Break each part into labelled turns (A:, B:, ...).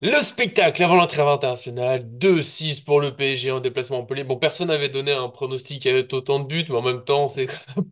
A: Le spectacle avant la trêve internationale, 2-6 pour le PSG en déplacement à Montpellier. Bon, personne n'avait donné un pronostic avec autant de buts, mais en même temps, c'est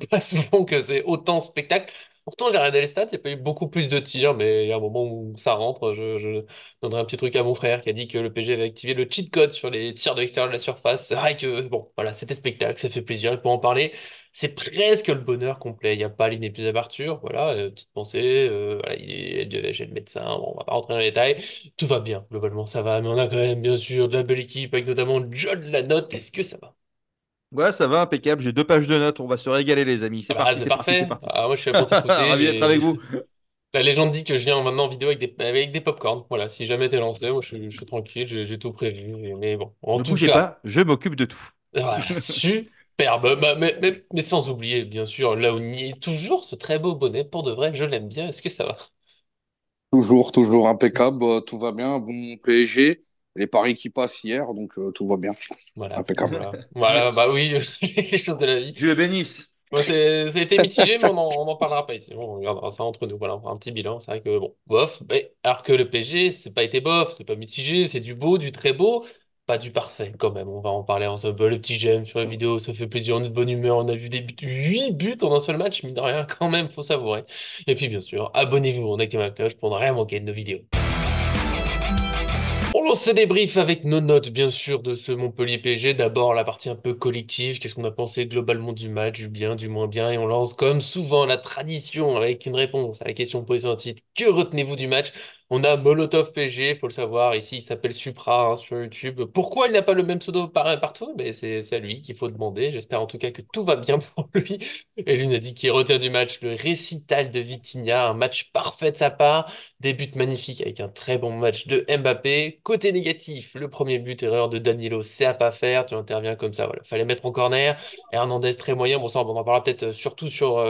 A: pas souvent que c'est autant spectacle. Pourtant, j'ai regardé les stats, il n'y a pas eu beaucoup plus de tirs, mais il y a un moment où ça rentre. Je donnerai un petit truc à mon frère qui a dit que le PSG avait activé le cheat code sur les tirs de l'extérieur de la surface. C'est vrai que, bon, voilà, c'était spectacle, ça fait plaisir. Et pour en parler, c'est presque le bonheur complet. Il n'y a pas ligne plus d'ouverture. Voilà, petite pensée. Voilà, j'ai le médecin. Bon, on va pas rentrer dans les détails. Tout va bien, globalement, ça va. Mais on a quand même, bien sûr, de la belle équipe avec notamment John Lanotte. Est-ce que ça va?
B: Ouais, ça va, impeccable. J'ai 2 pages de notes. On va se régaler, les amis.
A: Ah
B: C'est
A: bah,
B: parti,
A: c'est
B: c'est parti, c'est
A: parfait.
B: parti.
A: Ah, moi, je suis là pour t'écouter.
B: Ravi d'être avec vous.
A: La légende dit que je viens maintenant en vidéo avec des pop Voilà, si jamais t'es lancé, moi, je suis tranquille, j'ai tout prévu. Mais bon, en
B: Ne
A: tout
B: bougez
A: cas,
B: pas, je m'occupe de tout.
A: voilà, superbe. Mais sans oublier, bien sûr, là où il y est toujours ce très beau bonnet. Pour de vrai, je l'aime bien. Est-ce que ça va?
C: Toujours, toujours impeccable, tout va bien, bon PSG, les paris qui passent hier, donc tout va bien,
A: Voilà,
C: impeccable.
A: voilà. Voilà, bah oui, les choses de la vie.
B: Dieu bénisse.
A: Bon, ça a été mitigé, mais on en parlera pas ici. On regardera ça entre nous. Voilà, on fera un petit bilan. C'est vrai que bon, bof. Mais, alors que le PSG, c'est pas été bof, c'est pas mitigé, c'est du beau, du très beau, pas du parfait quand même. On va en parler ensemble. Le petit j'aime sur la vidéo, ça fait plaisir, on est de bonne humeur. On a vu des buts, 8 buts en un seul match, mine de rien, quand même, faut savourer. Et puis bien sûr, abonnez-vous, on active la cloche pour ne rien manquer de nos vidéos. On lance ce débrief avec nos notes, bien sûr, de ce Montpellier PSG. D'abord, la partie un peu collective. Qu'est-ce qu'on a pensé globalement du match, du bien, du moins bien? Et on lance, comme souvent, la tradition avec une réponse à la question posée sur le titre. Que retenez-vous du match? On a Molotov PSG, faut le savoir. Ici, il s'appelle Supra, hein, sur YouTube. Pourquoi il n'a pas le même pseudo partout? Ben, c'est à lui qu'il faut demander. J'espère en tout cas que tout va bien pour lui. Et lui, il a dit qu'il retient du match le récital de Vitinha, un match parfait de sa part. Des buts magnifiques avec un très bon match de Mbappé. Côté négatif, le premier but, erreur de Danilo, c'est à pas faire. Tu interviens comme ça, voilà. Fallait mettre en corner. Hernandez très moyen. Bon, ça, on en parlera peut-être surtout sur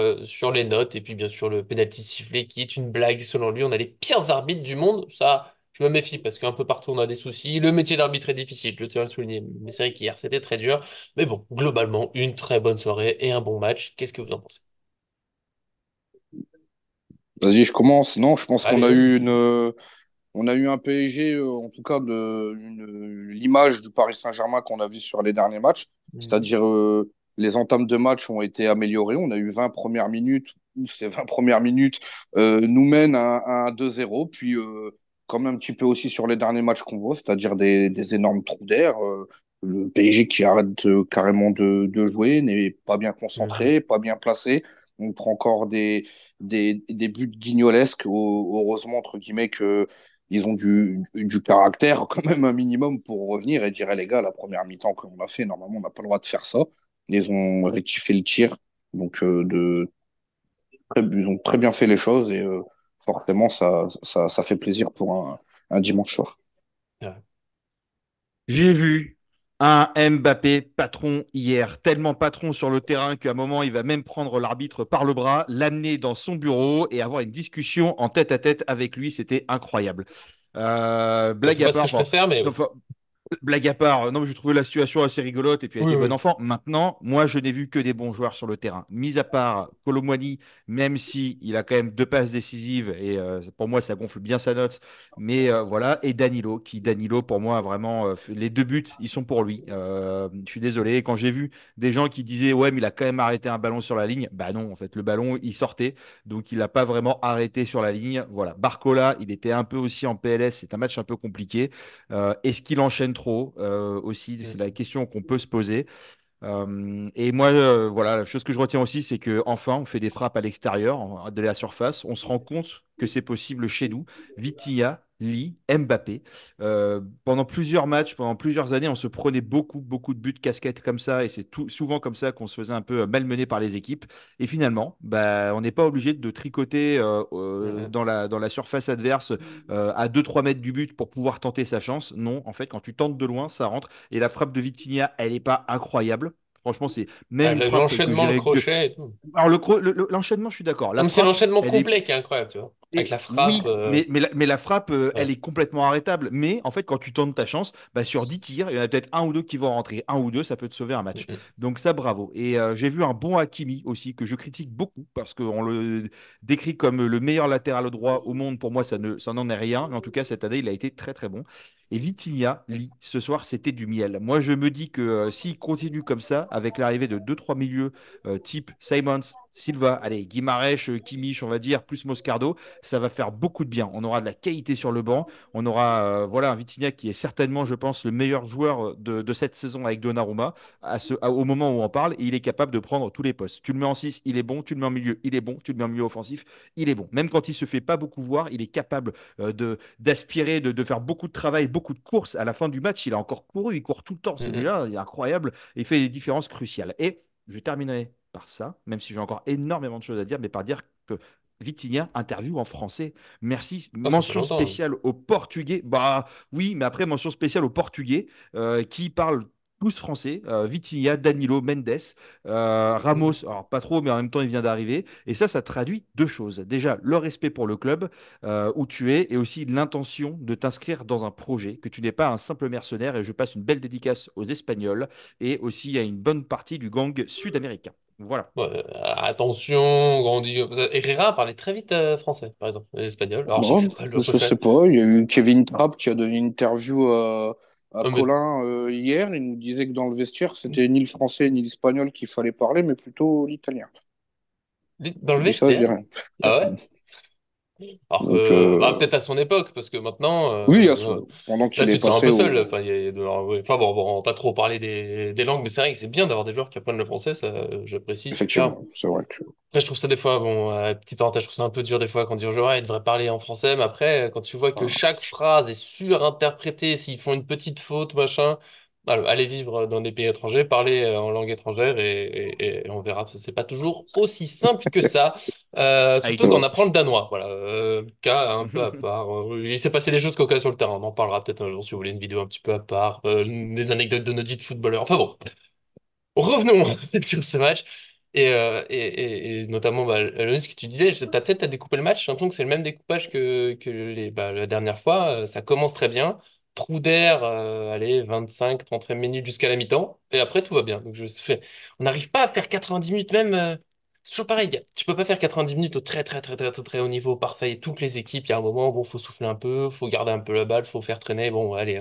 A: les notes. Et puis, bien sûr, le penalty sifflé qui est une blague. Selon lui, on a les pires arbitres du monde. Ça, je me méfie parce qu'un peu partout, on a des soucis. Le métier d'arbitre est difficile, je tiens à le souligner. Mais c'est vrai qu'hier, c'était très dur. Mais bon, globalement, une très bonne soirée et un bon match. Qu'est-ce que vous en pensez?
C: Vas-y, je commence. Non, je pense qu'on
A: Allez,
C: a
A: vas-y.
C: eu on a eu un PSG, en tout cas l'image du Paris Saint-Germain qu'on a vu sur les derniers matchs,
A: Mhm.
C: c'est-à-dire les entames de match ont été améliorées. On a eu 20 premières minutes, où ces 20 premières minutes nous mènent à un 2-0, puis comme un petit peu aussi sur les derniers matchs qu'on voit, c'est-à-dire des énormes trous d'air. Le PSG qui arrête carrément de jouer, n'est pas bien
A: Mhm.
C: concentré, pas bien placé. On prend encore des buts guignolesques. Heureusement, entre guillemets, que ils ont du caractère quand même un minimum pour revenir et dire, eh, les gars, la première mi-temps qu'on a fait, normalement, on n'a pas le droit de faire ça. Ils ont rectifié le tir. Donc, ils ont très bien fait les choses et forcément, ça fait plaisir pour un dimanche soir.
B: J'ai vu un Mbappé patron hier, tellement patron sur le terrain qu'à un moment, il va même prendre l'arbitre par le bras, l'amener dans son bureau et avoir une discussion en tête à tête avec lui. C'était incroyable.
A: Bon, c'est
B: Blague à
A: pas ce que
B: part,
A: je
B: bon,
A: préfère, mais oui.
B: enfin, blague à part, non, mais j'ai trouvé la situation assez rigolote et puis elle
A: Oui,
B: était bon
A: oui.
B: enfant. Maintenant, moi, je n'ai vu que des bons joueurs sur le terrain. Mis à part Colomwani, même si il a quand même 2 passes décisives et pour moi, ça gonfle bien sa note. Mais voilà, et Danilo, Danilo, pour moi, vraiment, les 2 buts, ils sont pour lui. Je suis désolé. Quand j'ai vu des gens qui disaient, ouais, mais il a quand même arrêté un ballon sur la ligne, bah non, en fait, le ballon, il sortait. Donc, il n'a pas vraiment arrêté sur la ligne. Voilà. Barcola, il était un peu aussi en PLS. C'est un match un peu compliqué. Est-ce qu'il enchaîne trop aussi? C'est la
A: Mhm.
B: question qu'on peut se poser. Et moi, voilà, la chose que je retiens aussi, c'est que enfin, on fait des frappes à l'extérieur de la surface. On se rend compte que c'est possible chez nous. Vitinha, Lee, Mbappé. Pendant plusieurs matchs, pendant plusieurs années, on se prenait beaucoup, beaucoup de buts de casquette comme ça, et c'est souvent comme ça qu'on se faisait un peu malmener par les équipes. Et finalement, bah, on n'est pas obligé de tricoter
A: Mhm.
B: dans la surface adverse à 2-3 mètres du but pour pouvoir tenter sa chance. Non, en fait, quand tu tentes de loin, ça rentre. Et la frappe de Vitinha, elle n'est pas incroyable. Franchement, c'est même
A: Ah,
B: une frappe que
A: l'enchaînement, le
B: j'irais.
A: crochet et tout.
B: Alors, l'enchaînement, je suis d'accord.
A: Non,
B: La
A: mais c'est
B: frappe,
A: l'enchaînement
B: elle est.
A: complet qui est incroyable, tu vois. Avec
B: Et
A: la frappe.
B: oui, mais la frappe, elle
A: Ouais.
B: est complètement arrêtable. Mais en fait, quand tu tentes ta chance, bah, sur 10 tirs, il y en a peut-être un ou deux qui vont rentrer. Un ou deux, ça peut te sauver un
A: Mm,
B: match.
A: mm.
B: Donc ça, bravo. Et j'ai vu un bon Hakimi aussi, que je critique beaucoup, parce qu'on le décrit comme le meilleur latéral droit au monde. Pour moi, ça n'en est rien. Mais en tout cas, cette année, il a été très très bon. Et Vitinha, Lee, ce soir, c'était du miel. Moi, je me dis que s'il continue comme ça, avec l'arrivée de deux trois milieux type Simons, Silva, allez, Guimarães, Kimmich, on va dire, plus Moscardo, ça va faire beaucoup de bien. On aura de la qualité sur le banc. On aura voilà, un Vitinha qui est certainement, je pense, le meilleur joueur de cette saison avec Donnarumma au moment où on parle. Et il est capable de prendre tous les postes. Tu le mets en 6, il est bon. Tu le mets en milieu, il est bon. Tu le mets en milieu offensif, il est bon. Même quand il se fait pas beaucoup voir, il est capable d'aspirer, de faire beaucoup de travail, beaucoup de courses. À la fin du match, il a encore couru. Il court tout le temps,
A: Mm, mm.
B: celui-là. Il est incroyable. Il fait des différences cruciales. Et je terminerai par ça, même si j'ai encore énormément de choses à dire, mais par dire que Vitinha interview en français. Merci.
A: Ah, ça fait
B: Mention
A: longtemps, hein.
B: spéciale aux Portugais. Bah oui, mais après, mention spéciale aux Portugais qui parlent tous français. Vitinha, Danilo, Mendes,
A: Mm.
B: Ramos. Alors pas trop, mais en même temps, il vient d'arriver. Et ça traduit deux choses. Déjà, le respect pour le club où tu es et aussi l'intention de t'inscrire dans un projet, que tu n'es pas un simple mercenaire. Et je passe une belle dédicace aux Espagnols et aussi à une bonne partie du gang sud-américain. Voilà.
A: Ouais, attention, grandit. Herrera parlait très vite français, par exemple, espagnol. Alors, je sais que
C: Bon,
A: c'est pas le
C: je sais
A: préfet.
C: pas. Il y a eu Kevin Trapp qui a donné une interview à
A: Oh, mais
C: Colin hier. Il nous disait que dans le vestiaire, c'était ni le français ni l'espagnol qu'il fallait parler, mais plutôt l'italien.
A: dans le
C: Je dis ça, je dis
A: vestiaire?
C: rien.
A: Ah ouais? Alors
C: Donc,
A: que, bah, peut-être à son époque, parce que maintenant,
C: oui, pendant
A: là,
C: qu'il est
A: tu te sens un
C: passé
A: peu seul.
C: au.
A: Enfin, ouais. Enfin bon, on va pas trop parler des langues, mais c'est vrai que c'est bien d'avoir des joueurs qui apprennent le français, ça, j'apprécie, super.
C: Effectivement, c'est vrai que.
A: Après, je trouve ça des fois, bon, petite parenthèse, je trouve ça un peu dur des fois quand on dit aux joueurs, ouais, ils devraient parler en français, mais après, quand tu vois que
C: Voilà.
A: chaque phrase est surinterprétée, s'ils font une petite faute, machin, alors, allez vivre dans des pays étrangers, parler en langue étrangère et on verra, parce que c'est pas toujours aussi simple que ça,
B: Aïe.
A: surtout quand on apprend le danois, voilà, cas un peu à part. Il s'est passé des choses coca sur le terrain, on en parlera peut-être un jour si vous voulez une vidéo un petit peu à part, les anecdotes de notre vie de footballeur, enfin bon. Revenons sur ce match. Et notamment, bah, ce que tu disais, ta tête a découpé le match. J'ai l'impression que c'est le même découpage que la dernière fois. Ça commence très bien. Trou d'air, allez, 25, 30 minutes jusqu'à la mi-temps. Et après, tout va bien. Donc, on n'arrive pas à faire 90 minutes même. C'est toujours pareil. Tu peux pas faire 90 minutes au très, très, très, très, très, très haut niveau, parfait. Et toutes les équipes, il y a un moment, bon, faut souffler un peu, faut garder un peu la balle, faut faire traîner. Bon, allez,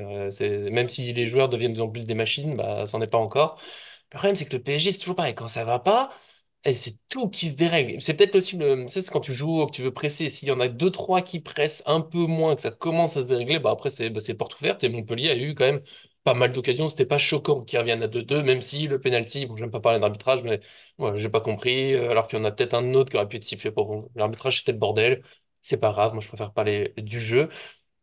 A: même si les joueurs deviennent de plus en plus des machines, bah, c'en est pas encore. Le problème, c'est que le PSG, c'est toujours pareil. Quand ça va pas, et c'est tout qui se dérègle. C'est peut-être aussi ça, c'est quand tu joues, que tu veux presser. S'il y en a deux, trois qui pressent un peu moins, que ça commence à se dérégler, bah après, c'est porte ouverte. Et Montpellier a eu quand même pas mal d'occasions. C'était pas choquant qu'ils reviennent à 2-2, même si le penalty, bon, j'aime pas parler d'arbitrage, mais ouais, j'ai pas compris. Alors qu'il y en a peut-être un autre qui aurait pu être sifflé pour bon. L'arbitrage, c'était le bordel. C'est pas grave. Moi, je préfère parler du jeu.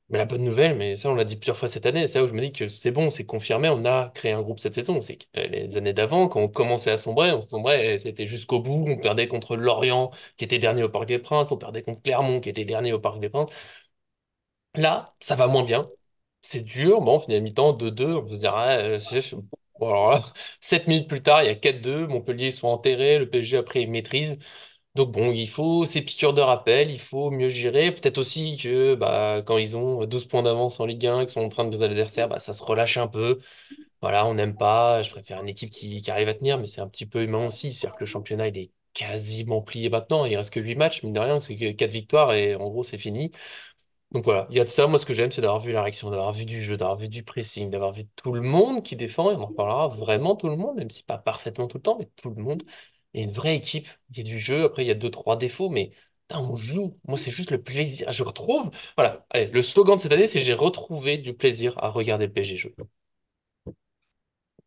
A: Mais la bonne nouvelle, mais ça on l'a dit plusieurs fois cette année, c'est là où je me dis que c'est bon, c'est confirmé, on a créé un groupe cette saison. C'est que les années d'avant, quand on commençait à sombrer, on sombrait, et c'était jusqu'au bout, on perdait contre Lorient, qui était dernier au Parc des Princes, on perdait contre Clermont, qui était dernier au Parc des Princes. Là, ça va moins bien. C'est dur, bon, on finit à mi-temps 2-2, on peut se dire, ah, bon, alors là, 7 minutes plus tard, il y a 4-2, Montpellier ils sont enterrés, le PSG après il maîtrise. Donc bon, il faut ces piqûres de rappel, il faut mieux gérer. Peut-être aussi que bah, quand ils ont 12 points d'avance en Ligue 1, qu'ils sont en train de des adversaires, bah, ça se relâche un peu. Voilà, on n'aime pas. Je préfère une équipe qui arrive à tenir, mais c'est un petit peu humain aussi. C'est-à-dire que le championnat, il est quasiment plié maintenant. Il reste que 8 matchs, mine de rien, c'est que 4 victoires et en gros, c'est fini. Donc voilà, il y a de ça. Moi, ce que j'aime, c'est d'avoir vu la réaction, d'avoir vu du jeu, d'avoir vu du pressing, d'avoir vu tout le monde qui défend. Et on en reparlera vraiment tout le monde, même si pas parfaitement tout le temps, mais tout le monde. Il y a une vraie équipe, il y a du jeu. Après, il y a deux, trois défauts, mais putain, on joue. Moi, c'est juste le plaisir. Je retrouve. Voilà, allez, le slogan de cette année, c'est j'ai retrouvé du plaisir à regarder le PSG jouer.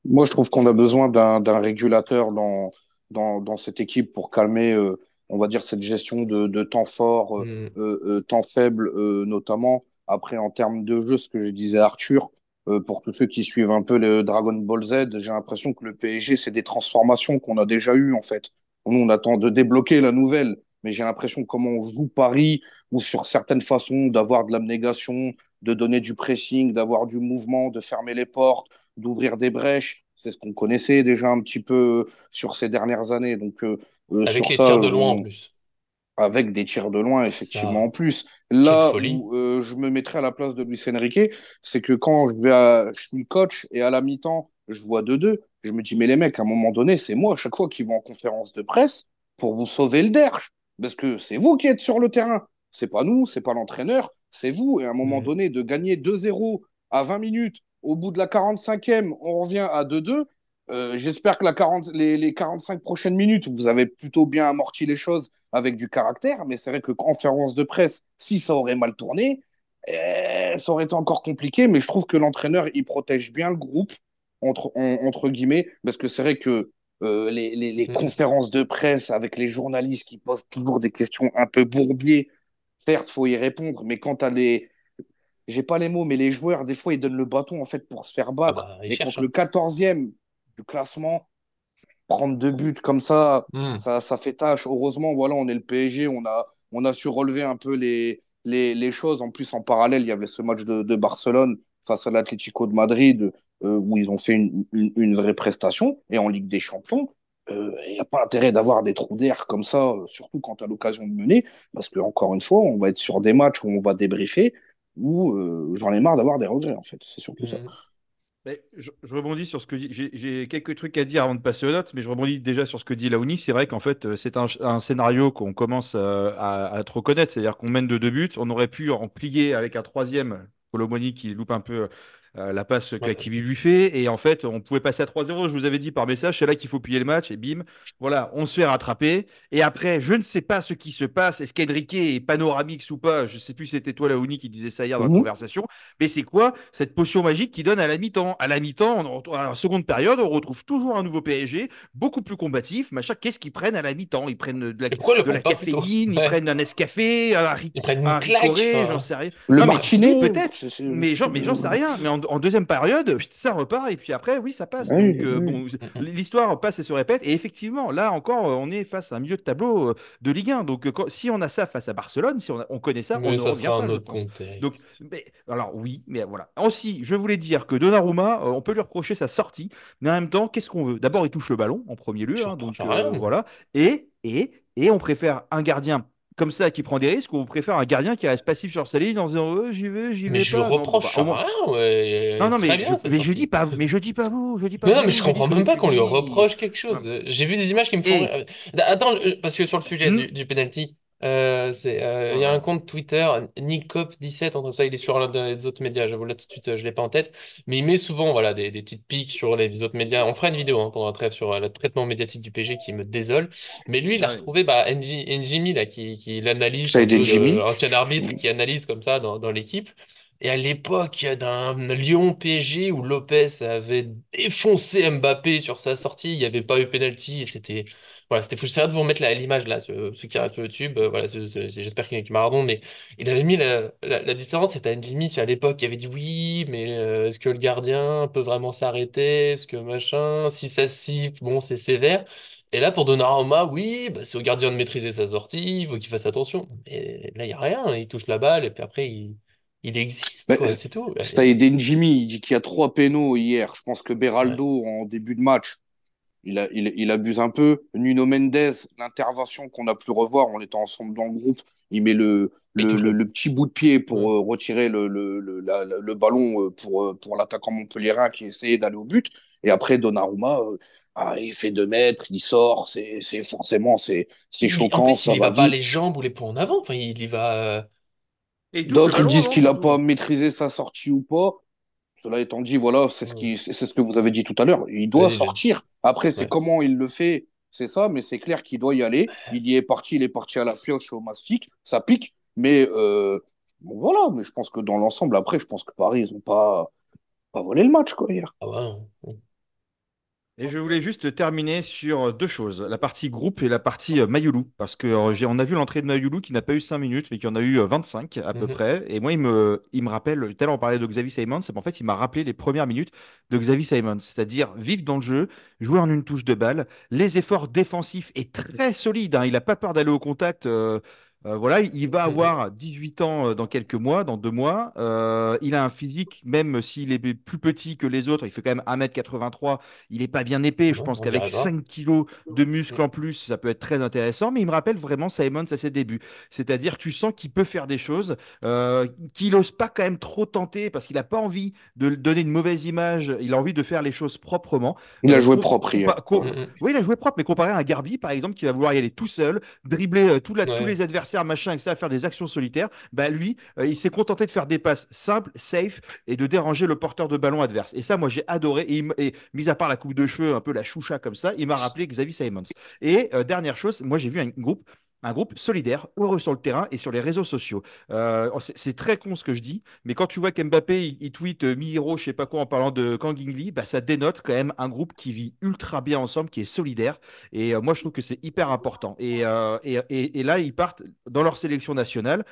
C: Moi, je trouve qu'on a besoin d'un régulateur dans cette équipe pour calmer, on va dire, cette gestion de temps fort,
A: Hmm.
C: temps faible, notamment. Après, en termes de jeu, ce que je disais à Arthur, pour tous ceux qui suivent un peu le Dragon Ball Z, j'ai l'impression que le PSG, c'est des transformations qu'on a déjà eues, en fait. Nous, on attend de débloquer la nouvelle, mais j'ai l'impression que comment on joue Paris, ou sur certaines façons d'avoir de l'abnégation, de donner du pressing, d'avoir du mouvement, de fermer les portes, d'ouvrir des brèches. C'est ce qu'on connaissait déjà un petit peu sur ces dernières années. Donc,
A: Avec
C: sur
A: les
C: ça,
A: tirs de loin en plus.
C: avec des tirs de loin, effectivement,
A: Ça,
C: en plus.
A: quelle
C: Là
A: folie.
C: où je me mettrais à la place de Luis Enrique, c'est que quand je suis le coach et à la mi-temps, je vois 2-2, je me dis, mais les mecs, à un moment donné, c'est moi à chaque fois qui vont en conférence de presse pour vous sauver le derche. Parce que c'est vous qui êtes sur le terrain. C'est pas nous, c'est pas l'entraîneur, c'est vous. Et à un moment
A: Mhm.
C: donné, de gagner 2-0 à 20 minutes, au bout de la 45e, on revient à 2-2. J'espère que les 45 prochaines minutes, vous avez plutôt bien amorti les choses avec du caractère, mais c'est vrai que conférence de presse, si ça aurait mal tourné, ça aurait été encore compliqué, mais je trouve que l'entraîneur, il protège bien le groupe, entre guillemets, parce que c'est vrai que les
A: Mhm.
C: conférences de presse avec les journalistes qui posent toujours des questions un peu bourbiers, certes, faut y répondre, mais quand t'as les... J'ai pas les mots, mais les joueurs, des fois, ils donnent le bâton, en fait, pour se faire
A: Ah
C: battre.
A: bah, il
C: Et
A: cherche,
C: contre le
A: hein.
C: 14e du classement, prendre 2 buts comme ça,
A: Mhm.
C: ça fait tâche. Heureusement, voilà, on est le PSG, on a su relever un peu les choses. En plus, en parallèle, il y avait ce match de Barcelone face à l'Atlético de Madrid où ils ont fait une vraie prestation. Et en Ligue des Champions, il n'y a pas intérêt d'avoir des trous d'air comme ça, surtout quand tu as l'occasion de mener, parce que encore une fois, on va être sur des matchs où on va débriefer, où j'en ai marre d'avoir des regrets, en fait. C'est surtout ça.
A: Mhm.
B: Mais je rebondis sur ce que j'ai quelques trucs à dire avant de passer aux notes, mais je rebondis déjà sur ce que dit Laouni. C'est vrai qu'en fait, c'est un scénario qu'on commence à trop connaître, c'est-à-dire qu'on mène de 2 buts. On aurait pu en plier avec un troisième, Colomoni qui loupe un peu la passe
A: Ouais.
B: qu'Hakimi lui fait. Et en fait, on pouvait passer à 3-0. Je vous avais dit par message, c'est là qu'il faut plier le match. Et bim, voilà, on se fait rattraper. Et après, je ne sais pas ce qui se passe. Est-ce qu'Enrique est panoramix ou pas? Je ne sais plus si c'était toi, Laouni, qui disait ça hier dans la
C: Mhm.
B: conversation. Mais c'est quoi cette potion magique qui donne à la mi-temps? À la mi-temps, à la seconde période, on retrouve toujours un nouveau PSG, beaucoup plus combatif. Machin, qu'est-ce qu'ils prennent à la mi-temps? Ils prennent
A: Et pourquoi ils le
B: de la
A: prennent pas plus tôt?
B: caféine, ils
A: Ouais.
B: prennent un Nescafé,
A: Ils prennent une
B: un
A: claque,
B: Ricoré, j'en
A: enfin.
B: sais rien.
C: Le
B: Non, mais oui,
C: Martinet,
B: peut-être.
C: je sais plus.
B: Mais j'en sais rien. Mais en deuxième période, ça repart et puis après, oui, ça passe.
C: Oui,
B: Donc,
C: oui.
B: bon,
A: Mhm.
B: l'histoire passe et se répète. Et effectivement, là encore, on est face à un milieu de tableau de Ligue 1. Donc, si on a ça face à Barcelone, si on connaît ça, on
A: Mais
B: ne
A: ça
B: revient
A: sera
B: pas,
A: un
B: je
A: autre
B: pense. Donc,
A: contexte.
B: alors oui, mais voilà. Aussi, je voulais dire que Donnarumma, on peut lui reprocher sa sortie, mais en même temps, qu'est-ce qu'on veut? D'abord, il touche le ballon en premier
A: Je
B: lieu, hein,
A: reproche
B: donc
A: rien.
B: voilà. Et on préfère un gardien comme ça qui prend des risques ou on préfère un gardien qui reste passif sur sa ligne en disant j'y
A: Mais
B: vais
A: je lui
B: pas. Non, bon, bah,
A: reproche
B: au moins.
A: rien, ouais.
B: Non, non,
A: Très bien, sa
B: mais je dis
A: sortie.
B: pas, mais je dis pas
A: Non, non, mais je
B: vous, je dis
A: comprends
B: que
A: même
B: le
A: pas qu'on lui
B: public.
A: reproche quelque chose. J'ai vu des images qui me font rire.
B: Et.
A: Attends, parce que sur le sujet
B: Hmm.
A: du penalty, il
B: Oh
A: y a
B: là
A: un
B: là.
A: compte Twitter, NickCop17, entre ça, il est sur l'un des autres médias, j'avoue là tout de suite, je l'ai pas en tête, mais il met souvent voilà, des petites piques sur les autres médias. On fera une vidéo pendant la trêve sur le traitement médiatique du PG qui me désole. Mais lui, il a
B: Ouais.
A: retrouvé bah, Njimi, là, qui l'analyste, un
C: Shahid El
A: peu
C: Jimmy.
A: ancien arbitre qui analyse comme ça dans l'équipe. Et à l'époque d'un Lyon PSG où Lopez avait défoncé Mbappé sur sa sortie, il n'y avait pas eu penalty et c'était voilà, c'était fou. J'essaierai de vous remettre l'image là, ce qui rate sur YouTube. Voilà, j'espère qu'il m'a pardon, mais il avait mis la différence. C'était Jimmy à l'époque qui avait dit oui, mais est-ce que le gardien peut vraiment s'arrêter? Est-ce que machin? Si ça siffle, bon, c'est sévère. Et là, pour Donnarumma, oui, bah, c'est au gardien de maîtriser sa sortie, il faut qu'il fasse attention. Mais là, il n'y a rien. Il touche la balle et puis après, il existe,
C: Ben,
A: quoi, c'est tout.
C: Saïd Jimmy, il dit qu'il y a 3 pénaux hier. Je pense que
A: Ouais.
C: Beraldo, en début de match, il abuse un peu. Nuno Mendes, l'intervention qu'on a pu revoir, on était ensemble dans le groupe, il met
A: Mais il touche
C: le petit bout de pied
A: ouais.
C: pour retirer le ballon pour l'attaquant montpelliérain qui essayait d'aller au but. Et après, Donnarumma, il fait 2 mètres, il sort, forcément, c'est
A: En
C: choquant,
A: plus, il
C: ça
A: y
C: va
A: va pas
C: vite.
A: les jambes ou les poings en avant. Enfin, il y va.
B: Et il touche le
C: D'autres, ils
B: ballon
C: disent
B: avant
C: qu'il n'a
B: surtout.
C: pas maîtrisé sa sortie ou pas. Cela étant dit, voilà,
A: Ouais.
C: c'est ce que vous avez dit tout à l'heure. Il doit
A: Vas-y, j'ai-
C: sortir. Après, c'est
A: ouais.
C: comment il le fait, c'est ça, mais c'est clair qu'il doit y aller. Il est parti à la pioche, au mastic, ça pique. Mais bon, voilà, mais je pense que dans l'ensemble, après, je pense que Paris, ils n'ont pas volé le match, quoi, hier.
A: Ah ouais, non.
B: Et je voulais juste terminer sur deux choses, la partie groupe et la partie Mayoulou. Parce que on a vu l'entrée de Mayoulou qui n'a pas eu 5 minutes, mais qui en a eu 25 à peu
A: Mhm.
B: près. Et moi, il me rappelle, tout à l'heure on parlait de Xavi Simons, mais en fait, il m'a rappelé les premières minutes de Xavi Simons. C'est-à-dire vivre dans le jeu, jouer en une touche de balle, les efforts défensifs et très solides, hein. Il n'a pas peur d'aller au contact. Voilà, il va
A: Mhm.
B: avoir 18 ans dans quelques mois, dans 2 mois. Il a un physique, même s'il est plus petit que les autres, il fait quand même 1,83 m. Il n'est pas bien épais. Je
A: Non,
B: pense
A: on
B: qu'avec
A: dirait pas.
B: 5 kilos de
A: Mm.
B: muscles en plus, ça peut être très intéressant. Mais il me rappelle vraiment Simons à ses débuts. C'est-à-dire, tu sens qu'il peut faire des choses, qu'il n'ose pas quand même trop tenter parce qu'il n'a pas envie de donner une mauvaise image. Il a envie de faire les choses proprement.
C: Il a joué propre hier. Ouais.
A: Mm,
B: Oui, il a joué propre, mais comparé à un Garbi, par exemple, qui va vouloir y aller tout seul, dribbler
A: mm.
B: tous
A: Ouais.
B: les adversaires, machin, etc., faire des actions solitaires, bah lui, il s'est contenté de faire des passes simples, safe, et de déranger le porteur de ballon adverse. Et ça, moi, j'ai adoré. Et mis à part la coupe de cheveux, un peu la choucha comme ça, il m'a rappelé Xavi Simons. Et dernière chose, moi, j'ai vu un groupe solidaire, heureux sur le terrain et sur les réseaux sociaux. C'est très con ce que je dis, mais quand tu vois qu'Mbappé, il tweet mi-héros, je sais pas quoi, en parlant de Kang In Lee, bah, ça dénote quand même un groupe qui vit ultra bien ensemble, qui est solidaire. Et moi, je trouve que c'est hyper important. Et là, ils partent dans leur sélection nationale.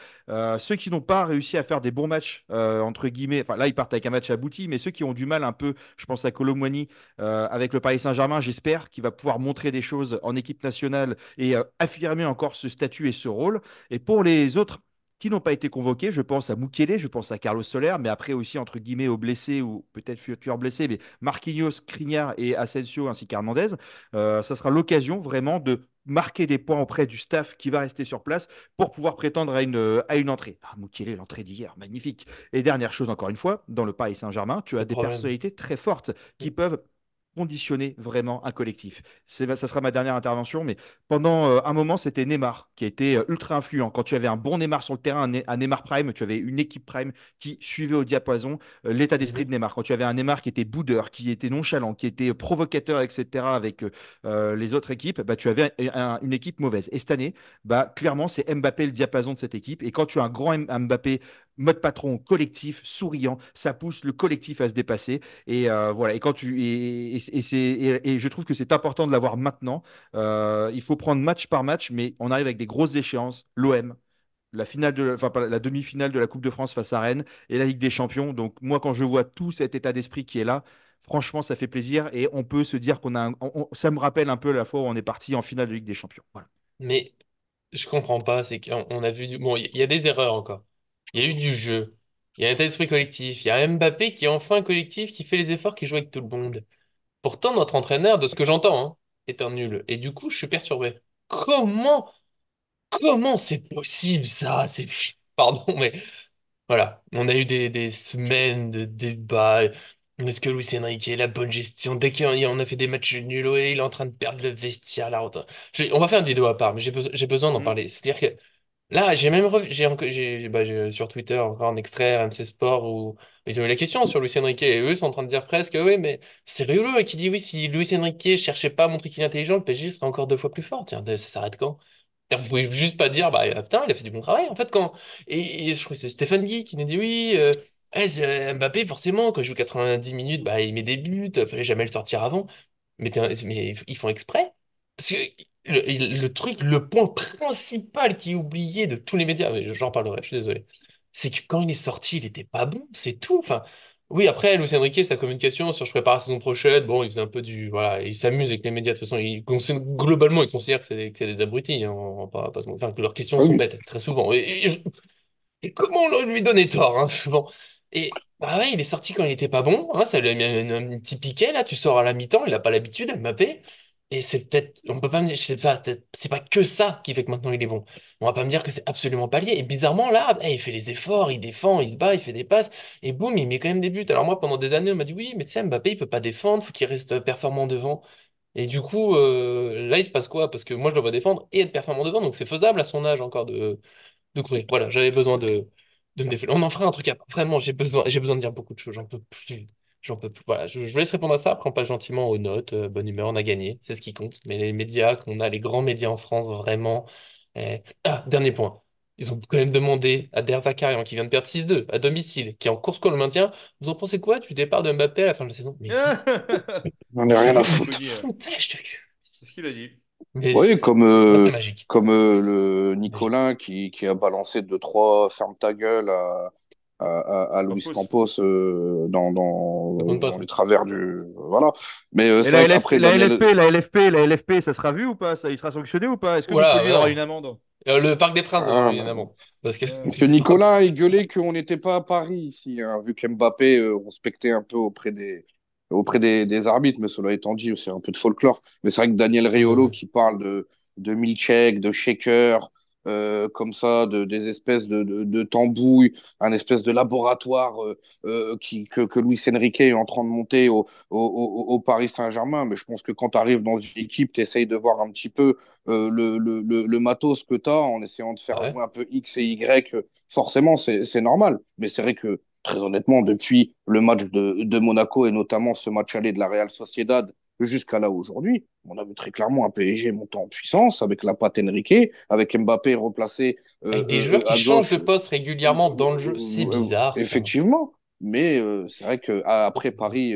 B: Ceux qui n'ont pas réussi à faire des bons matchs, entre guillemets, enfin là, ils partent avec un match abouti, mais ceux qui ont du mal un peu, je pense à Kolo Muani avec le Paris Saint-Germain, j'espère qu'il va pouvoir montrer des choses en équipe nationale et affirmer encore ce statut et ce rôle. Et pour les autres, qui n'ont pas été convoqués. Je pense à Mukele, je pense à Carlos Soler, mais après aussi, entre guillemets, aux blessés ou peut-être futurs blessés, mais Marquinhos, Skriniar et Asensio ainsi qu'Hernandez. Ça sera l'occasion vraiment de marquer des points auprès du staff qui va rester sur place pour pouvoir prétendre à une entrée. Ah, Mukele, l'entrée d'hier, magnifique. Et dernière chose, encore une fois, dans le Paris Saint-Germain, tu
A: Pas
B: as
A: de
B: des
A: problème.
B: personnalités très fortes qui
A: Mm.
B: peuvent conditionner vraiment un collectif. Ça sera ma dernière intervention, mais pendant un moment, c'était Neymar qui a été ultra influent. Quand tu avais un bon Neymar sur le terrain, un Neymar Prime, tu avais une équipe Prime qui suivait au diapason l'état d'esprit de
A: Mhm.
B: Neymar. Quand tu avais un Neymar qui était boudeur, qui était nonchalant, qui était provocateur, etc., avec les autres équipes, bah, tu avais une équipe mauvaise. Et cette année, bah, clairement, c'est Mbappé le diapason de cette équipe. Et quand tu as un grand Mbappé, mode patron, collectif, souriant, ça pousse le collectif à se dépasser. Et voilà. Et quand tu et je trouve que c'est important de l'avoir maintenant. Il faut prendre match par match, mais on arrive avec des grosses échéances. L'OM, la finale enfin pas la demi-finale de la Coupe de France face à Rennes et la Ligue des Champions. Donc moi, quand je vois tout cet état d'esprit qui est là, franchement, ça fait plaisir et on peut se dire qu'on a, ça me rappelle un peu la fois où on est parti en finale de Ligue des Champions. Voilà.
A: Mais je comprends pas, c'est qu'on a vu du... Bon, il y a des erreurs encore. Il y a eu du jeu. Il y a un état d'esprit collectif. Il y a Mbappé qui est enfin collectif, qui fait les efforts, qui joue avec tout le monde. Pourtant, notre entraîneur, de ce que j'entends, hein, est un nul. Et du coup, je suis perturbé. Comment, comment c'est possible ça? C'est... Pardon, mais voilà. On a eu des semaines de débats. Est-ce que Luis Enrique, la bonne gestion, dès qu'on a fait des matchs nuls, ouais, il est en train de perdre le vestiaire, la honte. On va faire une vidéo à part, mais j'ai besoin d'en
B: Mhm.
A: parler. C'est-à-dire que là, j'ai même j'ai sur Twitter encore un extrait RMC Sport où ils ont eu la question sur Luis Enrique et eux sont en train de dire presque oui, mais c'est rigolo qui dit oui, si Luis Enrique cherchait pas à montrer qu'il est intelligent, le PSG serait encore 2 fois plus fort. Tiens, ça s'arrête quand? Vous pouvez juste pas dire bah putain, il a fait du bon travail en fait quand et je crois que c'est Stéphane Guy qui nous dit oui Mbappé forcément quand il joue 90 minutes bah il met des buts, fallait jamais le sortir avant. Mais ils font exprès. Parce que le truc, le point principal qui est oublié de tous les médias, mais j'en parlerai, je suis désolé, c'est que quand il est sorti, il était pas bon, c'est tout. Enfin, oui, après, Luis Enrique, sa communication sur je prépare la saison prochaine, bon, il faisait un peu du. Voilà, il s'amuse avec les médias. De toute façon, globalement, il considère que c'est des abrutis, hein, on va enfin, que leurs questions
C: Ah
A: sont
C: oui.
A: bêtes, très souvent. Et comment on lui donnait tort, hein, souvent. Et bah ouais, il est sorti quand il était pas bon, hein, ça lui a mis un petit piquet, là, tu sors à la mi-temps, il a pas l'habitude, Mbappé. Et c'est peut-être, on peut pas me dire, je sais pas, c'est pas que ça qui fait que maintenant il est bon. On va pas me dire que c'est absolument pas lié. Et bizarrement, là, il fait les efforts, il défend, il se bat, il fait des passes, et boum, il met quand même des buts. Alors moi, pendant des années, on m'a dit, oui, mais tu sais, Mbappé, il peut pas défendre, faut qu'il reste performant devant. Et du coup, là, il se passe quoi? Parce que moi, je dois défendre et être performant devant, donc c'est faisable à son âge encore de courir. Voilà, j'avais besoin de me défouler. On en fera un truc après. Vraiment, j'ai besoin de dire beaucoup de choses. J'en peux plus. J'en peux plus. Voilà, je vous laisse répondre à ça. Après, on passe gentiment aux notes. Bonne humeur, on a gagné. C'est ce qui compte. Mais les médias, qu'on a les grands médias en France, vraiment. Ah, dernier point. Ils ont quand même demandé à Der Zakarian, qui vient de perdre 6-2 à domicile, qui est en course contre le maintien. Vous en pensez quoi du départ de Mbappé à la fin de la saison? Mais ils s'en
C: J'en ai rien à
B: C'est ce qu'il me
C: foutent.
B: dit.
A: foutaient, je te jure.
B: C'est ce qu'il a dit.
A: Mais
C: Oui,
A: moi, c'est magique.
C: le
A: Magique.
C: Nicolin qui a balancé deux, trois ferme ta gueule à Luis
B: Campos.
C: Campos
A: De bonne
C: dans
A: passe,
C: les
A: oui.
C: travers du. Voilà. Mais
B: Et
C: c'est vrai qu'après Daniel.
B: la LFP, ça sera vu ou pas? Ça, il sera sanctionné ou pas? Est-ce que
A: Voilà,
B: Montpellier
A: bah
B: aura une
A: non.
B: amende?
A: Le Parc des Princes,
C: Ah, bah,
A: évidemment. Parce que
B: Euh,
C: que Nicolas ait gueulé qu'on n'était pas à Paris ici, hein, vu qu'Mbappé respectait un peu auprès des arbitres, mais cela étant dit, c'est un peu de folklore. Mais c'est vrai que Daniel Riolo
A: Ouais,
C: qui parle de milkshake, de shaker, comme ça, des espèces de tambouilles, un espèce de laboratoire que Luis Enrique est en train de monter au Paris Saint-Germain. Mais je pense que quand tu arrives dans une équipe, tu essayes de voir un petit peu le matos que tu as en essayant de faire
A: ouais.
C: jouer un peu X et Y, forcément, c'est normal. Mais c'est vrai que, très honnêtement, depuis le match de Monaco et notamment ce match aller de la Real Sociedad jusqu'à là aujourd'hui, on a vu très clairement un PSG monter en puissance avec la patte Enrique, avec Mbappé replacé
A: Avec des joueurs qui
C: à
A: changent de
C: gauche,
A: poste régulièrement dans le jeu, c'est bizarre, ça.
C: effectivement. Mais c'est vrai qu'après Paris,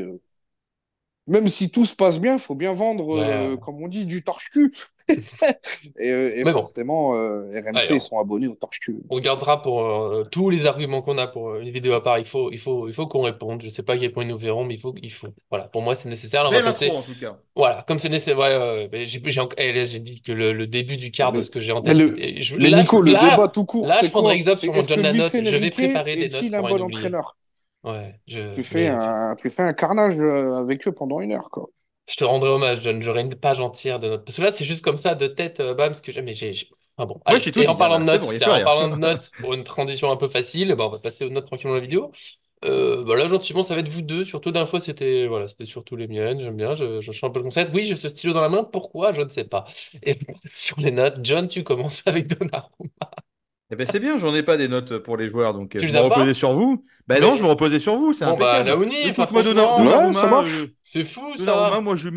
C: même si tout se passe bien, il faut bien vendre,
A: Ouais.
C: comme on dit, du torche-cul. Et
A: Mais bon,
C: forcément,
A: allez,
C: RMC, ils sont abonnés au torche-cul.
A: on se gardera pour tous les arguments qu'on a pour une vidéo à part. Il faut qu'on réponde. Je sais pas à quel point ils nous verront, mais il faut. Voilà, pour moi, c'est nécessaire. Là, on va
B: belle
A: passer.
B: intro en tout cas.
A: Voilà, comme c'est nécessaire. Ouais, ouais, ouais. Mais là, j'ai dit que le début du quart de
C: Mais,
A: ce que j'ai en
C: mais
A: tête, c'était.
C: Nico, le débat
A: Là,
C: tout court,
A: là,
C: c'est
A: je prendrai
C: quoi?
A: exemple
C: C'est
A: sur mon
C: est-ce que
A: John
C: Luis
A: Lanotte. Je vais
C: Enrique
A: préparer des notes
C: est-il un
A: pour rien
C: bon
A: oublier.
C: entraîneur?
A: Ouais,
C: Tu fais
A: mais
C: un carnage avec eux pendant 1 heure, quoi.
A: je te rendrai hommage, John. J'aurai une page entière de notes. Parce que là, c'est juste comme ça, de tête, bam, ce que j'ai. Mais Ah bon,
B: Moi,
A: allez.
B: j'ai tout
A: Et en
B: dit, hein,
A: parlant de
B: là, c'est
A: notes,
B: bon, il n'y a plus
A: tiens, en
B: rien.
A: parlant de notes, pour une transition un peu facile, bah, on va passer aux notes tranquillement de la vidéo. Bah là, gentiment, ça va être vous deux. Surtout, la dernière fois, c'était surtout les miennes. J'aime bien, je change un peu le concept. Oui, j'ai ce stylo dans la main. Pourquoi? Je ne sais pas. Et sur les notes, John, tu commences avec Donnarumma.
B: Eh ben, c'est bien, j'en ai pas des notes pour les joueurs, donc
A: Tu
B: je
A: les
B: me
A: as
B: reposais
A: pas?
B: sur vous. Ben non, je me
A: Mais
B: reposais sur vous, c'est
A: bon, bah,
B: impeccable.
A: Naouni, enfin,
B: Écoute, moi,
A: franchement,
C: Ouais, ça
B: Donnarumma,
C: marche.
A: c'est fou,
B: Donnarumma,
A: ça.
B: moi, je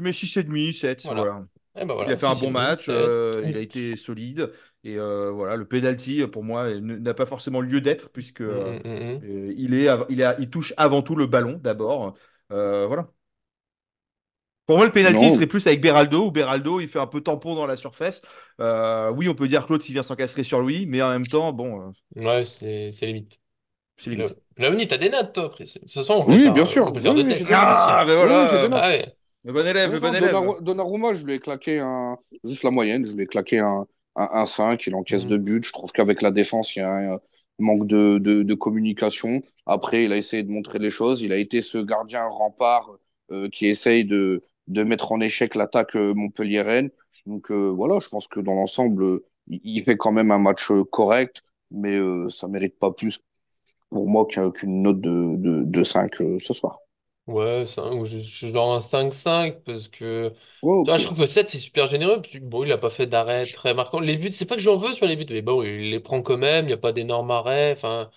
B: mets 6,5, 7,
A: Voilà.
B: voilà.
A: Et ben
B: Il a
A: voilà,
B: fait un
A: 6,5,
B: bon match,
A: 7.
B: il a été solide, et voilà, le penalty, pour moi, n'a pas forcément lieu d'être, puisque il touche avant tout le ballon, d'abord. Voilà. Pour moi, le penalty il
C: Non.
B: serait plus avec Beraldo, où Beraldo, il fait un peu tampon dans la surface. Oui, on peut dire Claude s'il vient s'encastrer sur lui, mais en même temps, bon,
A: Ouais, c'est limite.
B: c'est limite.
A: Laouni, t'as des notes, toi, après. De toute façon,
C: Oui, bien
A: on
C: sûr.
A: peut le
C: Oui,
A: faire de
C: oui, j'ai
A: tête,
C: des
A: c'est
C: notes.
B: Ah,
A: facile.
B: ben
C: Oui, oui, j'ai des
B: voilà,
A: Ah
C: notes.
A: ouais.
B: le bon élève,
C: Oui,
B: le bon
C: non,
B: élève.
C: Donnarumma, je lui ai claqué juste la moyenne. Je lui ai claqué un 5. Il encaisse
A: Mhm.
C: 2 buts. Je trouve qu'avec la défense, il y a un manque de communication. Après, il a essayé de montrer les choses. Il a été ce gardien rempart qui essaye de mettre en échec l'attaque montpelliéraine. Donc voilà, je pense que dans l'ensemble, il fait quand même un match correct, mais ça mérite pas plus pour moi qu'une note de 5 ce soir.
A: Ouais, je suis genre un 5-5 parce que.
C: Ouais,
A: Tu vois,
C: ok.
A: je trouve que 7 c'est super généreux. Puis, bon, il a pas fait d'arrêt très marquant. Les buts, c'est pas que j'en veux sur les buts, mais bon, il les prend quand même. Il n'y a pas d'énormes arrêts. Enfin,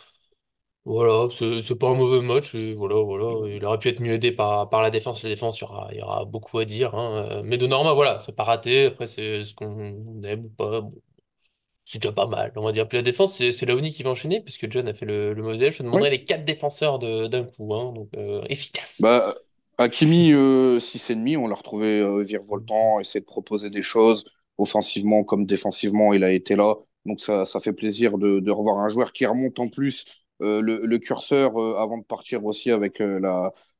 A: voilà, c'est pas un mauvais match. Et voilà, voilà. Il aurait pu être mieux aidé par la défense. La défense, il y aura beaucoup à dire, hein. Mais de Norma, voilà, c'est pas raté. Après, c'est ce qu'on aime ou pas. Bon, c'est déjà pas mal, on va dire. Puis la défense, c'est Laoni qui va enchaîner, puisque John a fait le mauvais élève. Je te
C: Ouais.
A: demanderai les quatre défenseurs d'un coup, hein, donc efficace.
C: Bah, Hakimi, 6,5, on l'a retrouvé virevoltant, essayer de proposer des choses, offensivement comme défensivement, il a été là. Donc ça fait plaisir de revoir un joueur qui remonte en plus le curseur avant de partir aussi avec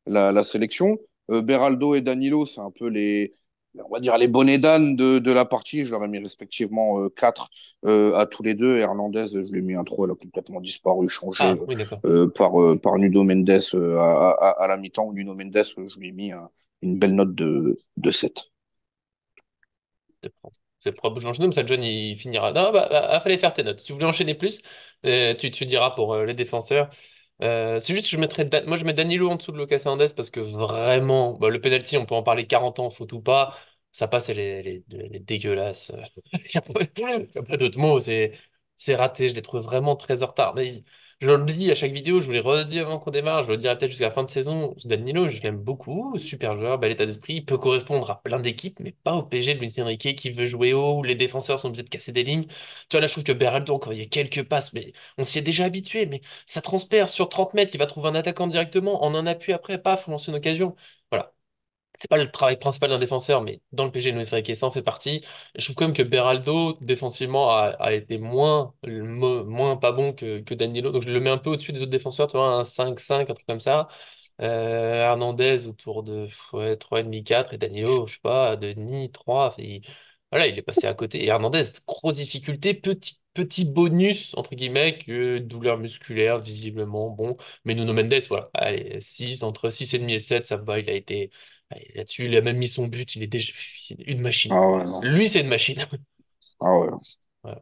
C: la sélection. Beraldo et Danilo, c'est un peu on va dire les bonnets d'âne de la partie. Je leur ai mis respectivement 4 à tous les deux. Hernandez, je lui ai mis un 3, elle a complètement disparu, changé
A: Ah, oui, d'accord.
C: par Nuno Mendes à la mi-temps. Nuno Mendes, je lui ai mis une belle note de 7.
A: C'est propre. J'enchaîne comme ça, John, il finira. Non, fallait faire tes notes. Si tu voulais enchaîner plus, tu diras pour les défenseurs. C'est juste que moi, je mets Danilo en dessous de Lucas Hernandez parce que vraiment, bah, le penalty, on peut en parler 40 ans, faute ou pas. Ça passe, elle est dégueulasse. Il n'y a pas d'autre mot. C'est raté. Je les trouve vraiment très en retard. Mais je le dis à chaque vidéo, je vous l'ai redit avant qu'on démarre, je le dirai peut-être jusqu'à la fin de saison. Danilo, je l'aime beaucoup. Super joueur, bel état d'esprit. Il peut correspondre à plein d'équipes, mais pas au PSG de Luis Enrique qui veut jouer haut, où les défenseurs sont obligés de casser des lignes. Tu vois, là, je trouve que Beraldo, encore, il y a quelques passes, mais on s'y est déjà habitué. Mais ça transperce sur 30 mètres, il va trouver un attaquant directement, en un appui après, paf, lance une occasion. Voilà. C'est pas le travail principal d'un défenseur, mais dans le PSG, Luis Enrique, ça en fait partie. Je trouve quand même que Beraldo, défensivement, a été moins pas bon que Danilo. Donc je le mets un peu au-dessus des autres défenseurs, tu vois, un 5-5, un truc comme ça. Hernandez autour de ouais, 3,5, 4. Et Danilo, je sais pas, 2,5, 3. voilà, il est passé à côté. Et Hernandez, grosse difficulté, petit bonus, entre guillemets, que douleur musculaire, visiblement. Bon, mais Nuno Mendes, voilà, allez, 6 entre 6,5 et 7 ça me va. Il a été, allez, là-dessus, il a même mis son but. Il est déjà une machine.
C: Ah ouais,
A: Voilà.
C: non.
A: Lui, c'est une machine.
C: Ah ouais.
A: Voilà.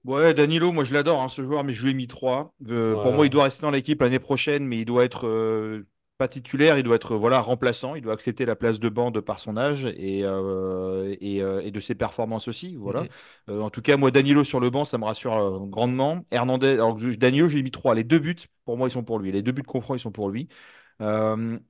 B: Ouais, Danilo, moi je l'adore, hein, ce joueur, mais je lui ai mis 3. Pour moi, il
A: Voilà.
B: doit rester dans l'équipe l'année prochaine, mais il doit être pas titulaire, il doit être voilà, remplaçant, il doit accepter la place de banc de par son âge et de ses performances aussi. Voilà.
A: Mhm.
B: En tout cas, moi, Danilo sur le banc, ça me rassure grandement. Hernandez, alors que Danilo, j'ai mis 3. Les deux buts, pour moi, ils sont pour lui. Les deux buts qu'on prend, ils sont pour lui.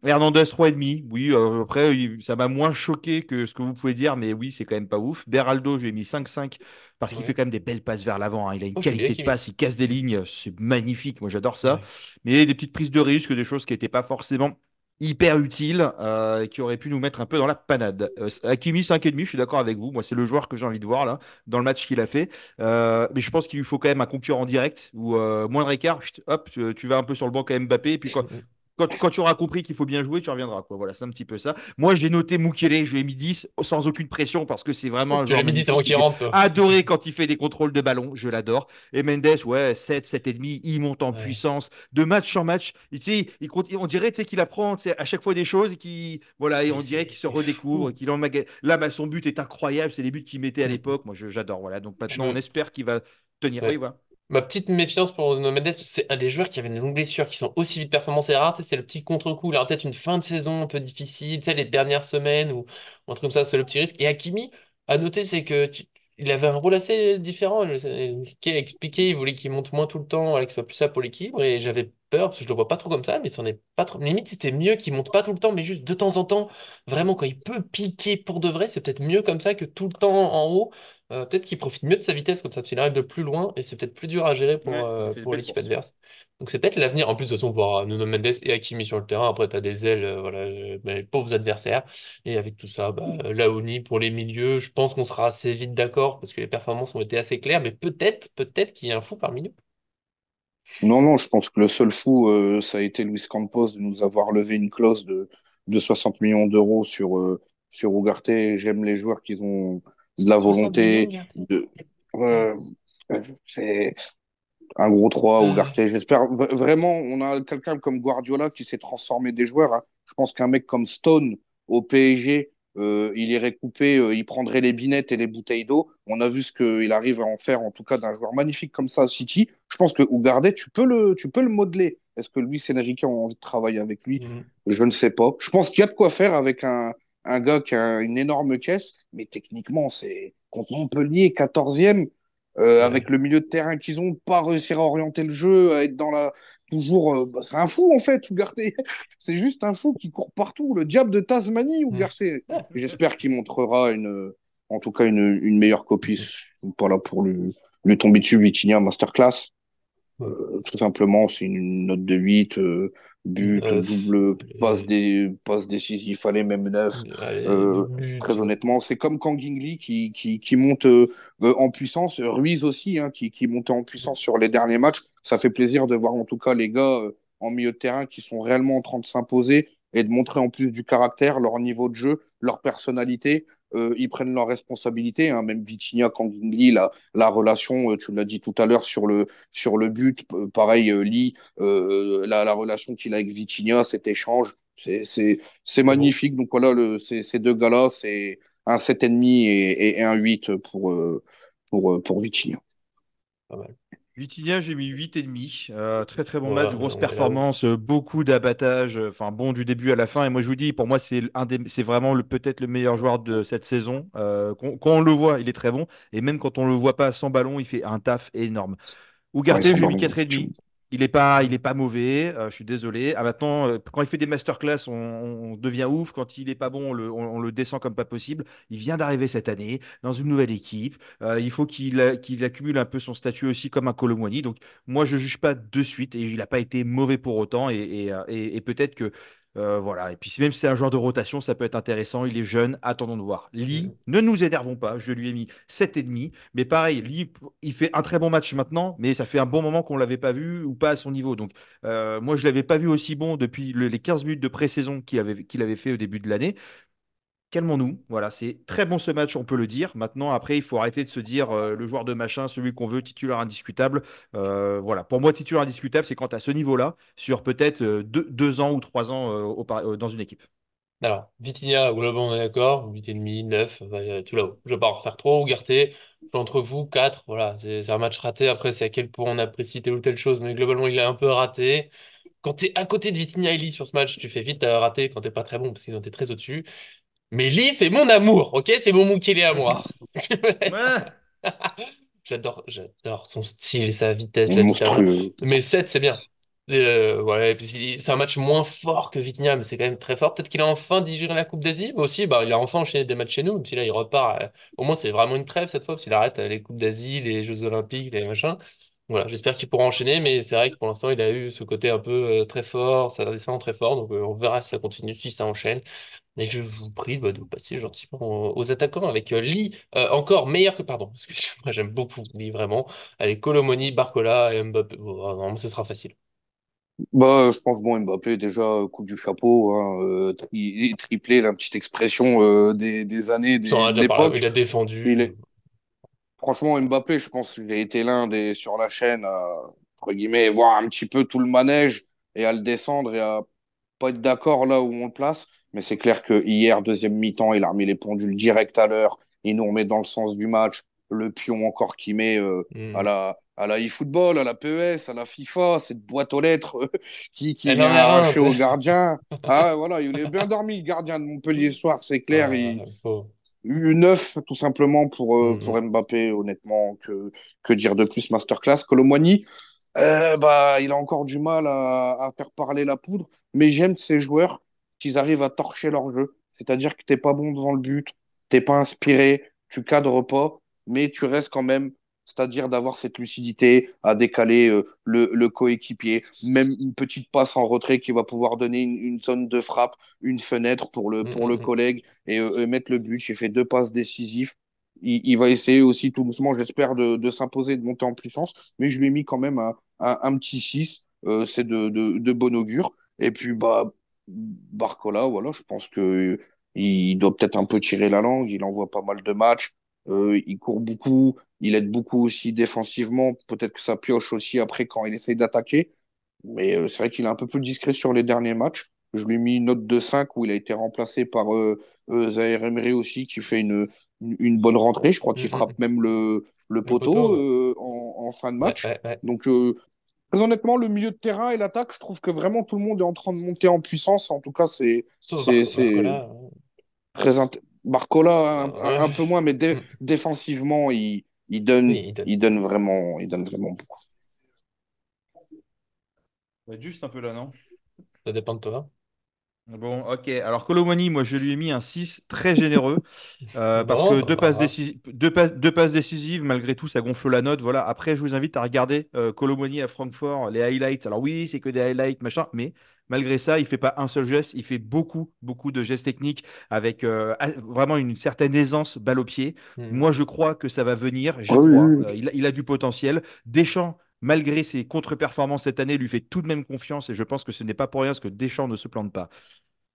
B: Hernandez 3,5. Oui, après, ça m'a moins choqué que ce que vous pouvez dire, mais oui, c'est quand même pas ouf. Beraldo, j'ai mis 5,5 parce qu'il fait
A: Ouais.
B: quand même des belles passes vers l'avant, hein. Il a une
A: Oh, je l'ai
B: qualité de
A: Hakimi.
B: passe, il casse des lignes, c'est magnifique. Moi, j'adore ça.
A: Ouais.
B: Mais des petites prises de risque, des choses qui n'étaient pas forcément hyper utiles, et qui auraient pu nous mettre un peu dans la panade. Hakimi 5,5, je suis d'accord avec vous. Moi, c'est le joueur que j'ai envie de voir là, dans le match qu'il a fait. Mais je pense qu'il lui faut quand même un concurrent direct ou moindre écart. Chut, hop, tu vas un peu sur le banc quand Mbappé. Et puis quand tu auras compris qu'il faut bien jouer, tu reviendras, quoi. Voilà, c'est un petit peu ça. Moi, j'ai noté Mukele, je lui ai mis 10 sans aucune pression parce que c'est vraiment un
A: Tu
B: joueur
A: l'as mis dit avant
B: magnifique.
A: qu'il
B: J'ai
A: rentre, toi.
B: adoré quand il fait des contrôles de ballon, je l'adore. Et Mendes, ouais, 7, 7,5, il monte en
A: Ouais.
B: puissance de match en match. Tu sais, on dirait, tu sais, qu'il apprend, tu sais, à chaque fois des choses et voilà, et
A: Mais
B: on dirait qu'il se
A: c'est
B: redécouvre,
A: fou.
B: qu'il Là, bah, son but est incroyable, c'est les buts qu'il mettait à
A: Mm.
B: l'époque. Moi, j'adore, voilà. Donc
A: Je
B: maintenant, on
A: me...
B: espère qu'il va tenir. Oui,
A: ouais.
B: voilà.
A: Ma petite méfiance pour Nuno Mendes, c'est un des joueurs qui avait une longue blessure, qui sont aussi vite performants, c'est rare, tu sais, c'est le petit contre-coup, il a peut-être une fin de saison un peu difficile, tu sais, les dernières semaines ou un truc comme ça, c'est le petit risque. Et Hakimi, à noter, c'est que il avait un rôle assez différent. Qui a expliqué, il voulait qu'il monte moins tout le temps, voilà, qu'il soit plus ça pour l'équilibre, et j'avais peur, parce que je le vois pas trop comme ça, mais c'en est pas trop. Limite, c'était mieux qu'il monte pas tout le temps, mais juste de temps en temps, vraiment, quand il peut piquer pour de vrai, c'est peut-être mieux comme ça que tout le temps en haut. Peut-être qu'il profite mieux de sa vitesse comme ça, parce qu'il arrive de plus loin et c'est peut-être plus dur à gérer
B: Ouais, il a fait de
A: pour
B: belles
A: l'équipe
B: courses.
A: adverse. Donc c'est peut-être l'avenir. En plus, de toute façon, voir Nuno Mendes et Hakimi sur le terrain, après, tu as des ailes, voilà, mais pauvres adversaires. Et avec tout ça, bah, Laoni pour les milieux, je pense qu'on sera assez vite d'accord parce que les performances ont été assez claires, mais peut-être qu'il y a un fou parmi nous.
C: Non, non, je pense que le seul fou, ça a été Luis Campos de nous avoir levé une clause de 60 millions d'euros sur Ugarte. J'aime les joueurs qui ont de la
A: 60 millions,
C: volonté.
A: regardez.
C: Euh, c'est un gros 3
A: Ah,
C: Ugarte. J'espère vraiment, on a quelqu'un comme Guardiola qui s'est transformé des joueurs, hein. Je pense qu'un mec comme Stone au PSG, il irait couper, il prendrait les binettes et les bouteilles d'eau. On a vu ce qu'il arrive à en faire, en tout cas, d'un joueur magnifique comme ça à City. Je pense que Ugarte, tu peux le modeler. Est-ce que Luis Enrique a envie de travailler avec lui?
A: mm,
C: Je ne sais pas. Je pense qu'il y a de quoi faire avec un gars qui a une énorme caisse, mais techniquement, c'est contre Montpellier, 14e, avec
A: ouais.
C: le milieu de terrain qu'ils ont, pas réussir à orienter le jeu, à être dans la. Toujours. Bah, c'est un fou, en fait, Ugarte. C'est juste un fou qui court partout. Le diable de Tasmanie,
A: Mm.
C: Ugarte. J'espère qu'il montrera en tout cas une meilleure copie. Je suis pas là pour lui tomber dessus, Vitinha Masterclass.
A: Mm.
C: Tout simplement, c'est une note de 8, but,
A: 9.
C: double, passe décisive, fallait même 9.
A: Allez, deux
C: Euh,
A: buts.
C: Très honnêtement, c'est comme Kangin qui monte en puissance, Ruiz aussi, hein, qui montait en puissance sur les derniers matchs. Ça fait plaisir de voir en tout cas les gars en milieu de terrain qui sont réellement en train de s'imposer et de montrer en plus du caractère, leur niveau de jeu, leur personnalité. Ils prennent leurs responsabilités, hein, même Vitinha, Kangin, la relation, tu l'as dit tout à l'heure sur le but. Pareil, Lee, la relation qu'il a avec Vitinha, cet échange, c'est
A: C'est beau.
C: magnifique. Donc voilà, ces deux gars-là, c'est un 7,5 et un 8 pour Vitinha.
A: Pas mal.
B: Vitinha, j'ai mis 8,5. Très très bon match,
A: Ouais,
B: grosse
A: on est là-haut.
B: performance, beaucoup d'abattage, enfin bon du début à la fin. Et moi je vous dis, pour moi c'est vraiment peut-être le meilleur joueur de cette saison. Quand on le voit, il est très bon. Et même quand on le voit pas sans ballon, il fait un taf énorme.
C: Ouais,
B: Ugarte, je
C: sans
B: lui ai mis
C: ballon,
B: 4,5.
C: effectivement.
B: Il est pas mauvais, je suis désolé. Ah, maintenant, quand il fait des masterclass, on devient ouf. Quand il est pas bon, on le descend comme pas possible. Il vient d'arriver cette année dans une nouvelle équipe. Il faut qu'il accumule un peu son statut aussi comme un Kolo Muani. Donc, moi, je juge pas de suite et il n'a pas été mauvais pour autant. Et peut-être que voilà. Et puis, même si c'est un joueur de rotation, ça peut être intéressant. Il est jeune, attendons de voir. Lee,
A: Mm.
B: ne nous énervons pas. Je lui ai mis 7,5. Mais pareil, Lee, il fait un très bon match maintenant, mais ça fait un bon moment qu'on ne l'avait pas vu ou pas à son niveau. Donc, moi, je ne l'avais pas vu aussi bon depuis les 15 minutes de pré-saison qu'il avait fait au début de l'année. calmons-nous. Voilà, c'est très bon ce match, on peut le dire. Maintenant, après, il faut arrêter de se dire le joueur de machin, celui qu'on veut, titulaire indiscutable. Voilà, pour moi, titulaire indiscutable, c'est quand tu à ce niveau-là, sur peut-être 2 ans ou 3 ans dans une équipe.
A: Alors, Vitinha, globalement, on est d'accord. 8,5, 9, bah, tout là-haut. Je vais pas en refaire trop. Ougarté, je suis entre vous, 4. Voilà, c'est un match raté. Après, c'est à quel point on apprécie telle ou telle chose. Mais globalement, il est un peu raté. Quand t'es à côté de Vitinha et Lee sur ce match, tu fais vite rater quand t'es pas très bon parce qu'ils ont été très au-dessus. Mais Lee, c'est mon amour, ok? C'est mon Mukele à moi. Tu peux être-
B: Ouais.
A: j'adore son style, sa vitesse, la vitesse.
C: Monstrueux.
A: Mais 7, c'est bien. Voilà, et puis c'est un match moins fort que Vitinha, mais c'est quand même très fort. Peut-être qu'il a enfin digéré la Coupe d'Asie, mais aussi, bah, il a enfin enchaîné des matchs chez nous, même si là, il repart. Au moins, c'est vraiment une trêve cette fois, parce qu'il arrête les Coupes d'Asie, les Jeux Olympiques, les machins. Voilà, j'espère qu'il pourra enchaîner, mais c'est vrai que pour l'instant, il a eu ce côté un peu très fort, ça descend très fort, donc on verra si ça continue, si ça enchaîne. Et je vous prie bah, de passer gentiment aux attaquants avec Lee, encore meilleur que, pardon, parce que moi j'aime beaucoup Lee, vraiment. Allez, Colomoni, Barcola et Mbappé. Bon, vraiment, ce sera facile.
C: Bah, je pense, bon, Mbappé, déjà, coup du chapeau, hein, triplé, la petite expression des années,
A: Ça, on en a
C: de
A: déjà parlé,
C: l'époque.
A: il a défendu.
C: Il est, franchement, Mbappé, je pense que j'ai été l'un des sur la chaîne, entre guillemets, voir un petit peu tout le manège et à le descendre et à pas être d'accord là où on le place. Mais c'est clair que hier, deuxième mi-temps, il a remis les pendules direct à l'heure. Il nous remet dans le sens du match. Le pion encore qui met
A: Hmm.
C: à la eFootball, à la PES, à la FIFA, cette boîte aux lettres qui
A: Elle en
C: vient
A: a un,
C: arracher
A: tu
C: au
A: sais.
C: gardien. Ah ouais, voilà, il est bien dormi, le gardien de Montpellier ce soir, c'est clair. Il,
A: Faut-
C: eu neuf, tout simplement,
A: Hmm,
C: pour Mbappé, honnêtement. Que dire de plus, masterclass. Colomwani, bah, il a encore du mal à faire parler la poudre, mais j'aime ces joueurs qui arrivent à torcher leur jeu. C'est-à-dire que t'es pas bon devant le but, t'es pas inspiré, tu cadres pas, mais tu restes quand même, c'est-à-dire d'avoir cette lucidité à décaler le coéquipier, même une petite passe en retrait qui va pouvoir donner une zone de frappe, une fenêtre
A: hmm,
C: pour le
A: hmm,
C: collègue et mettre le but. J'ai fait 2 passes décisives. Il va essayer aussi tout doucement, j'espère, de s'imposer, de monter en puissance, mais je lui ai mis quand même un petit 6, c'est de bon augure. Et puis, bah, Barcola, voilà, je pense que il doit peut-être un peu tirer la langue, il envoie pas mal de matchs, il court beaucoup, il aide beaucoup aussi défensivement, peut-être que ça pioche aussi après quand il essaye d'attaquer, mais c'est vrai qu'il est un peu plus discret sur les derniers matchs. Je lui ai mis une note de 5 où il a été remplacé par Zaïre Emery aussi, qui fait une bonne rentrée. Je crois
A: hmm,
C: qu'il
A: hmm,
C: frappe même le
A: Le poteau,
C: poteau
A: ouais.
C: en fin de
A: Ouais,
C: match.
A: ouais, ouais.
C: Donc, très honnêtement, le milieu de terrain et l'attaque, je trouve que vraiment tout le monde est en train de monter en puissance. En tout cas,
A: Sauf
C: c'est
A: Barcola.
C: très Barcola,
A: Euh,
C: un peu moins, mais
A: hmm.
C: défensivement,
A: Oui, il donne.
C: il donne vraiment beaucoup.
B: Ça va être juste un peu là, non?
A: Ça dépend de toi.
B: Bon, ok. Alors, Colomani, moi, je lui ai mis un 6 très généreux. Parce
A: Bon,
B: que
A: ça va.
B: deux passes décisives, malgré tout, ça gonfle la note. Voilà. Après, je vous invite à regarder Colomoni à Francfort, les highlights. Alors oui, c'est que des highlights, machin, mais malgré ça, il fait pas un seul geste, il fait beaucoup, beaucoup de gestes techniques avec vraiment une certaine aisance balle au pied.
A: Hmm.
B: Moi, je crois que ça va venir, j'y
C: Oui,
B: crois.
C: oui,
B: Il a du potentiel. Deschamps, malgré ses contre-performances cette année, lui fait tout de même confiance et je pense que ce n'est pas pour rien parce que Deschamps ne se plante pas.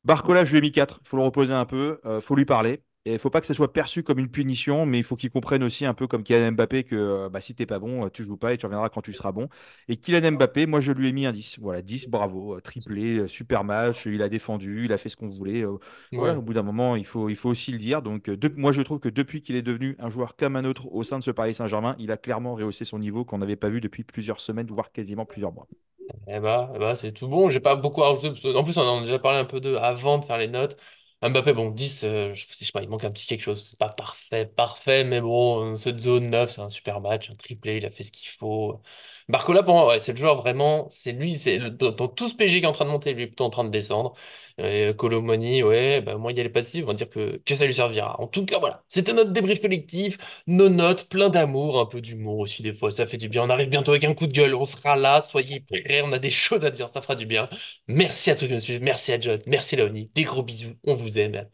B: Barcola, je lui ai mis 4. Il faut le reposer un peu, faut lui parler. Et il faut pas que ça soit perçu comme une punition, mais il faut qu'il comprenne aussi un peu comme Kylian Mbappé que bah, si t'es pas bon, tu joues pas et tu reviendras quand tu seras bon. Et Kylian Mbappé, moi je lui ai mis un 10. Voilà, 10, bravo, triplé, super match, il a défendu, il a fait ce qu'on voulait. Voilà,
A: Ouais.
B: au bout d'un moment, il faut aussi le dire. Donc moi je trouve que depuis qu'il est devenu un joueur comme un autre au sein de ce Paris Saint-Germain, il a clairement rehaussé son niveau qu'on n'avait pas vu depuis plusieurs semaines, voire quasiment plusieurs mois.
A: C'est tout bon. J'ai pas beaucoup à rajouter. En plus, on en a déjà parlé un peu de avant de faire les notes. Mbappé, bon, 10, je sais pas, il manque un petit quelque chose. C'est pas parfait, parfait, mais bon, cette zone 9 c'est un super match, un triplé, il a fait ce qu'il faut. Barcola, pour moi, ouais, c'est le joueur vraiment, c'est lui, dans tout ce PG qui est en train de monter, lui est plutôt en train de descendre. Et Colomani, ouais, bah, moi, il y a les passifs, on va dire que ça lui servira. En tout cas, voilà, c'était notre débrief collectif, nos notes, plein d'amour, un peu d'humour aussi, des fois, ça fait du bien. On arrive bientôt avec un coup de gueule, on sera là, soyez prêts, on a des choses à dire, ça fera du bien. Merci à tous, monsieur, merci à John, merci Léonie, des gros bisous, on vous aime, et à